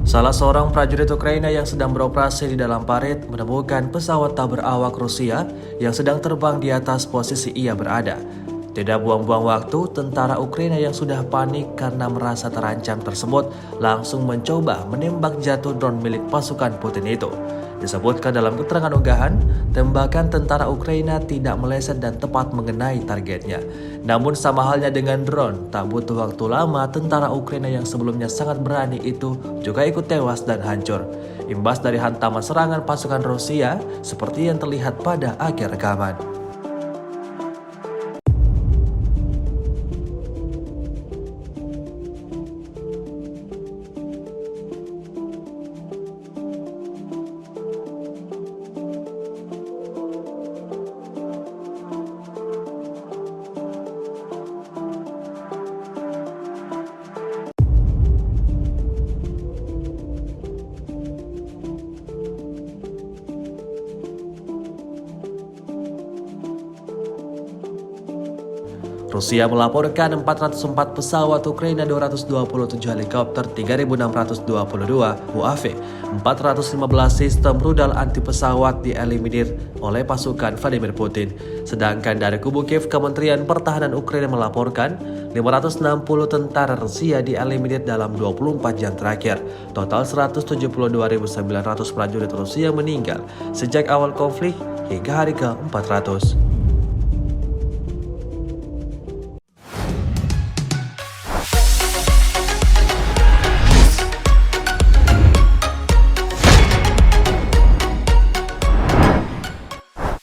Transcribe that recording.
Salah seorang prajurit Ukraina yang sedang beroperasi di dalam parit menemukan pesawat tak berawak Rusia yang sedang terbang di atas posisi ia berada. Tidak buang-buang waktu, tentara Ukraina yang sudah panik karena merasa terancam tersebut langsung mencoba menembak jatuh drone milik pasukan Putin itu. Disebutkan dalam keterangan unggahan, tembakan tentara Ukraina tidak meleset dan tepat mengenai targetnya. Namun sama halnya dengan drone, tak butuh waktu lama tentara Ukraina yang sebelumnya sangat berani itu juga ikut tewas dan hancur. Imbas dari hantaman serangan pasukan Rusia seperti yang terlihat pada akhir rekaman. Rusia melaporkan 404 pesawat Ukraina, 227 helikopter, 3.622 UAV, 415 sistem rudal anti pesawat dieliminir oleh pasukan Vladimir Putin. Sedangkan dari kubu Kiev, Kementerian Pertahanan Ukraina melaporkan 560 tentara Rusia dieliminir dalam 24 jam terakhir. Total 172.900 prajurit Rusia meninggal sejak awal konflik hingga hari ke-400.